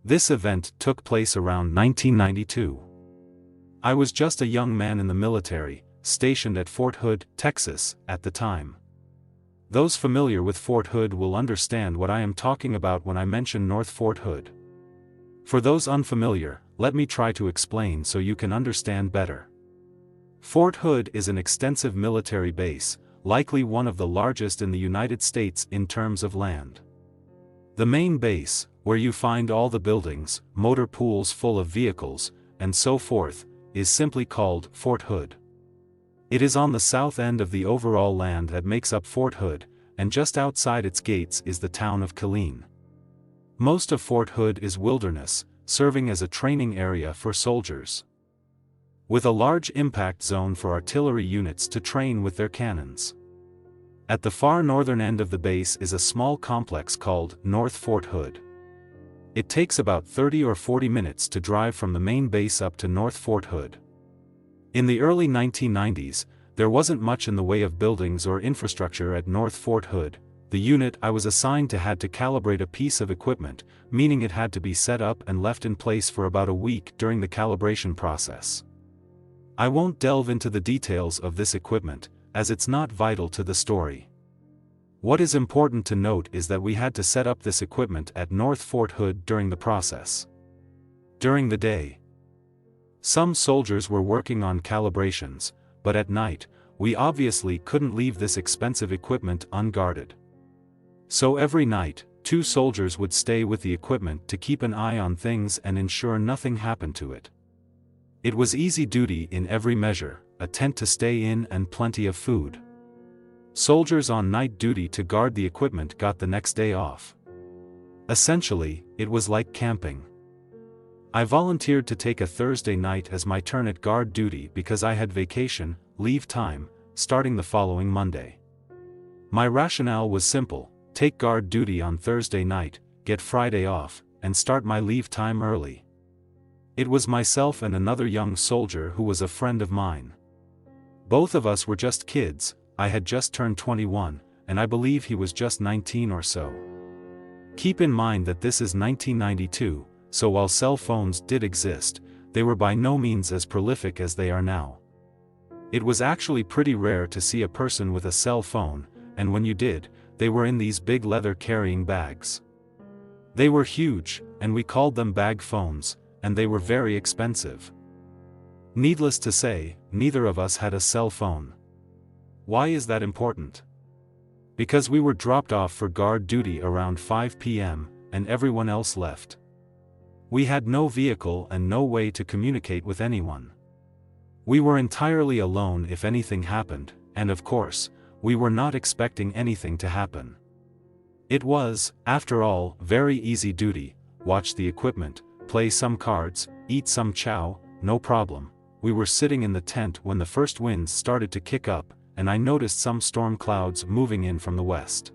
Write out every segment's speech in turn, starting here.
This event took place around 1992. I was just a young man in the military, stationed at Fort Hood, Texas, at the time. Those familiar with Fort Hood will understand what I am talking about when I mention North Fort Hood. For those unfamiliar, let me try to explain so you can understand better. Fort Hood is an extensive military base, likely one of the largest in the United States in terms of land. The main base, where you find all the buildings, motor pools full of vehicles, and so forth, is simply called Fort Hood. It is on the south end of the overall land that makes up Fort Hood, and just outside its gates is the town of Killeen. Most of Fort Hood is wilderness, serving as a training area for soldiers, with a large impact zone for artillery units to train with their cannons. At the far northern end of the base is a small complex called North Fort Hood. It takes about 30 or 40 minutes to drive from the main base up to North Fort Hood. In the early 1990s, there wasn't much in the way of buildings or infrastructure at North Fort Hood. The unit I was assigned to had to calibrate a piece of equipment, meaning it had to be set up and left in place for about a week during the calibration process. I won't delve into the details of this equipment, as it's not vital to the story. What is important to note is that we had to set up this equipment at North Fort Hood during the process. During the day, some soldiers were working on calibrations, but at night, we obviously couldn't leave this expensive equipment unguarded. So every night, 2 soldiers would stay with the equipment to keep an eye on things and ensure nothing happened to it. It was easy duty in every measure, a tent to stay in and plenty of food. Soldiers on night duty to guard the equipment got the next day off. Essentially, it was like camping. I volunteered to take a Thursday night as my turn at guard duty because I had vacation, leave time, starting the following Monday. My rationale was simple: take guard duty on Thursday night, get Friday off, and start my leave time early. It was myself and another young soldier who was a friend of mine. Both of us were just kids. I had just turned 21, and I believe he was just 19 or so. Keep in mind that this is 1992, so while cell phones did exist, they were by no means as prolific as they are now. It was actually pretty rare to see a person with a cell phone, and when you did, they were in these big leather carrying bags. They were huge, and we called them bag phones, and they were very expensive. Needless to say, neither of us had a cell phone. Why is that important? Because we were dropped off for guard duty around 5 p.m., and everyone else left. We had no vehicle and no way to communicate with anyone. We were entirely alone if anything happened, and of course, we were not expecting anything to happen. It was, after all, very easy duty: watch the equipment, play some cards, eat some chow, no problem. We were sitting in the tent when the first winds started to kick up, and I noticed some storm clouds moving in from the west.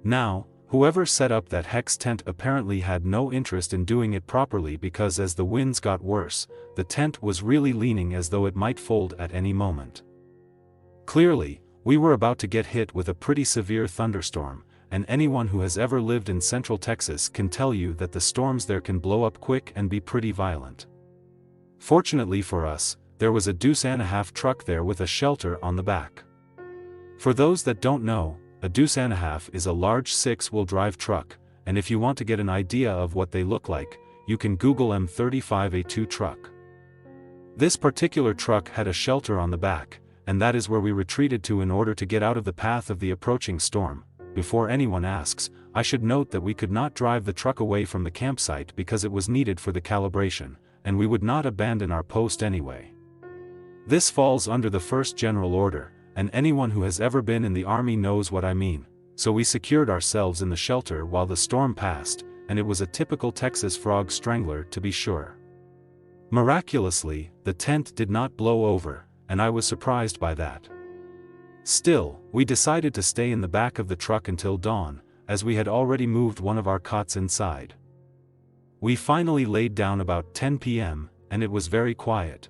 Now, whoever set up that hex tent apparently had no interest in doing it properly, because as the winds got worse, the tent was really leaning as though it might fold at any moment. Clearly, we were about to get hit with a pretty severe thunderstorm, and anyone who has ever lived in Central Texas can tell you that the storms there can blow up quick and be pretty violent. Fortunately for us, there was a deuce-and-a-half truck there with a shelter on the back. For those that don't know, a deuce-and-a-half is a large 6-wheel drive truck, and if you want to get an idea of what they look like, you can Google M35A2 truck. This particular truck had a shelter on the back, and that is where we retreated to in order to get out of the path of the approaching storm. Before anyone asks, I should note that we could not drive the truck away from the campsite because it was needed for the calibration, and we would not abandon our post anyway. This falls under the first general order, and anyone who has ever been in the army knows what I mean. So we secured ourselves in the shelter while the storm passed, and it was a typical Texas frog strangler to be sure. Miraculously, the tent did not blow over, and I was surprised by that. Still, we decided to stay in the back of the truck until dawn, as we had already moved one of our cots inside. We finally laid down about 10 p.m., and it was very quiet.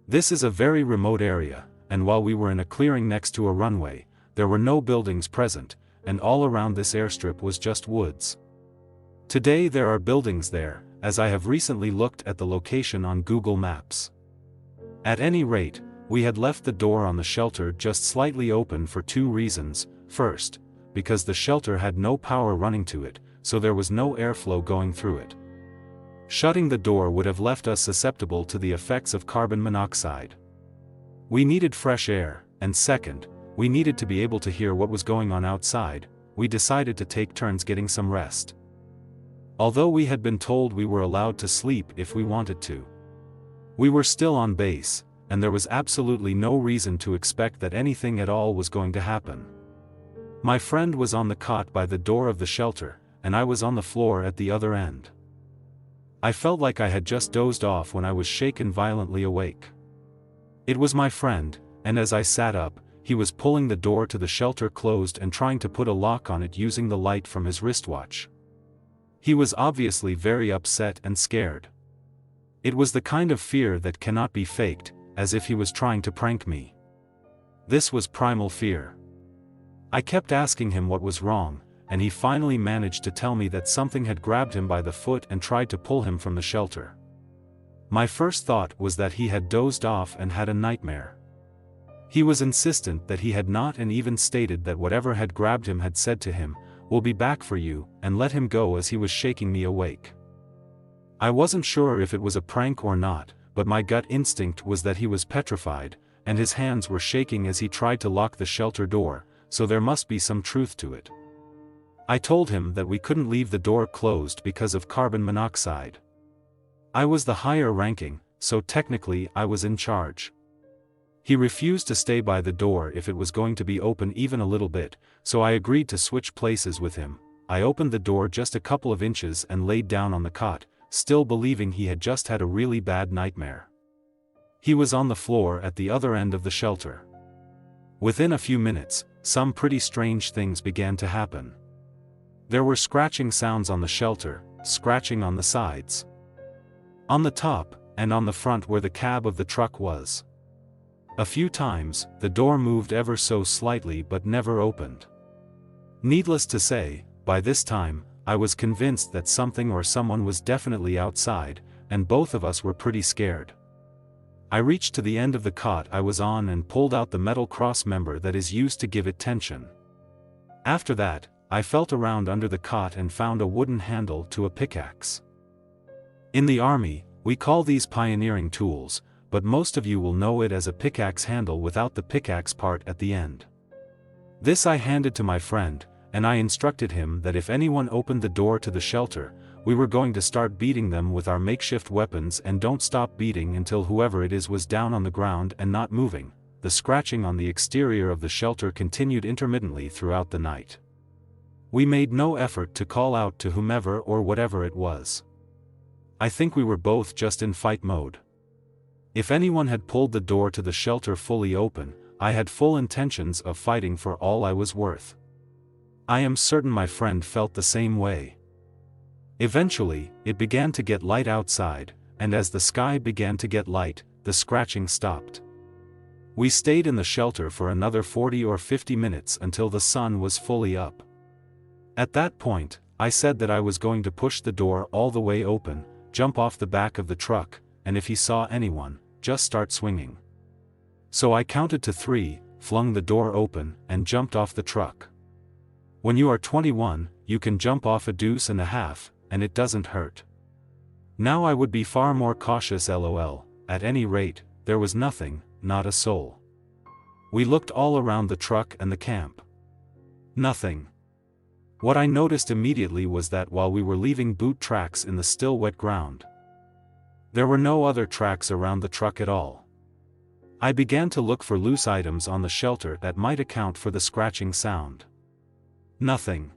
This is a very remote area, and while we were in a clearing next to a runway, there were no buildings present, and all around this airstrip was just woods. Today there are buildings there, as I have recently looked at the location on Google Maps. At any rate, we had left the door on the shelter just slightly open for two reasons. First, because the shelter had no power running to it, so there was no airflow going through it. Shutting the door would have left us susceptible to the effects of carbon monoxide. We needed fresh air, and second, we needed to be able to hear what was going on outside. We decided to take turns getting some rest. Although we had been told we were allowed to sleep if we wanted to. We were still on base, and there was absolutely no reason to expect that anything at all was going to happen. My friend was on the cot by the door of the shelter, and I was on the floor at the other end. I felt like I had just dozed off when I was shaken violently awake. It was my friend, and as I sat up, he was pulling the door to the shelter closed and trying to put a lock on it using the light from his wristwatch. He was obviously very upset and scared. It was the kind of fear that cannot be faked, as if he was trying to prank me. This was primal fear. I kept asking him what was wrong, and he finally managed to tell me that something had grabbed him by the foot and tried to pull him from the shelter. My first thought was that he had dozed off and had a nightmare. He was insistent that he had not, and even stated that whatever had grabbed him had said to him, "We'll be back for you," and let him go as he was shaking me awake. I wasn't sure if it was a prank or not, but my gut instinct was that he was petrified, and his hands were shaking as he tried to lock the shelter door, so there must be some truth to it. I told him that we couldn't leave the door closed because of carbon monoxide. I was the higher ranking, so technically I was in charge. He refused to stay by the door if it was going to be open even a little bit, so I agreed to switch places with him. I opened the door just a couple of inches and laid down on the cot, still believing he had just had a really bad nightmare. He was on the floor at the other end of the shelter. Within a few minutes, some pretty strange things began to happen. There were scratching sounds on the shelter, scratching on the sides, on the top, and on the front where the cab of the truck was. A few times, the door moved ever so slightly but never opened. Needless to say, by this time, I was convinced that something or someone was definitely outside, and both of us were pretty scared. I reached to the end of the cot I was on and pulled out the metal cross member that is used to give it tension. After that, I felt around under the cot and found a wooden handle to a pickaxe. In the army, we call these pioneering tools, but most of you will know it as a pickaxe handle without the pickaxe part at the end. This I handed to my friend, and I instructed him that if anyone opened the door to the shelter, we were going to start beating them with our makeshift weapons, and don't stop beating until whoever it is was down on the ground and not moving. The scratching on the exterior of the shelter continued intermittently throughout the night. We made no effort to call out to whomever or whatever it was. I think we were both just in fight mode. If anyone had pulled the door to the shelter fully open, I had full intentions of fighting for all I was worth. I am certain my friend felt the same way. Eventually, it began to get light outside, and as the sky began to get light, the scratching stopped. We stayed in the shelter for another 40 or 50 minutes until the sun was fully up. At that point, I said that I was going to push the door all the way open, jump off the back of the truck, and if he saw anyone, just start swinging. So I counted to 3, flung the door open, and jumped off the truck. When you are 21, you can jump off a deuce and a half, and it doesn't hurt. Now I would be far more cautious, lol. At any rate, there was nothing, not a soul. We looked all around the truck and the camp. Nothing. What I noticed immediately was that while we were leaving boot tracks in the still wet ground, there were no other tracks around the truck at all. I began to look for loose items on the shelter that might account for the scratching sound. Nothing.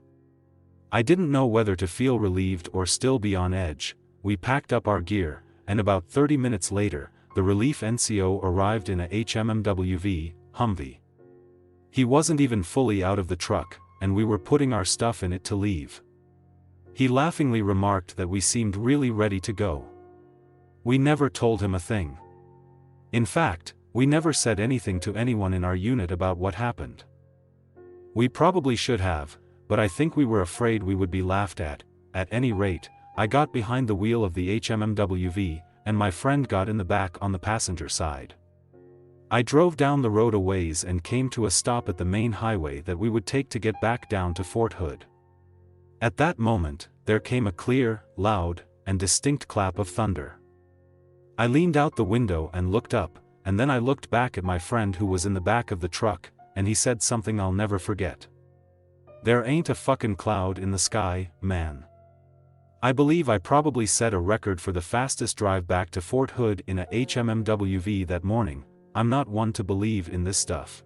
I didn't know whether to feel relieved or still be on edge. We packed up our gear, and about 30 minutes later, the relief NCO arrived in a HMMWV, Humvee. He wasn't even fully out of the truck, and we were putting our stuff in it to leave. He laughingly remarked that we seemed really ready to go. We never told him a thing. In fact, we never said anything to anyone in our unit about what happened. We probably should have, but I think we were afraid we would be laughed at. at any rate, I got behind the wheel of the HMMWV, and my friend got in the back on the passenger side. I drove down the road a ways and came to a stop at the main highway that we would take to get back down to Fort Hood. At that moment, there came a clear, loud, and distinct clap of thunder. I leaned out the window and looked up, and then I looked back at my friend who was in the back of the truck, and he said something I'll never forget. "There ain't a fucking cloud in the sky, man." I believe I probably set a record for the fastest drive back to Fort Hood in a HMMWV that morning. I'm not one to believe in this stuff.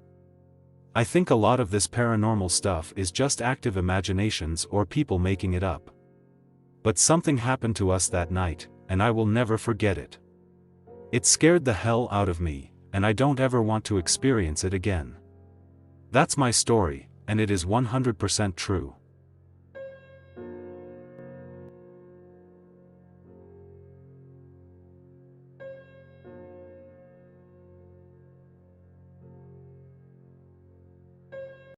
I think a lot of this paranormal stuff is just active imaginations or people making it up. But something happened to us that night, and I will never forget it. It scared the hell out of me, and I don't ever want to experience it again. That's my story, and it is 100% true.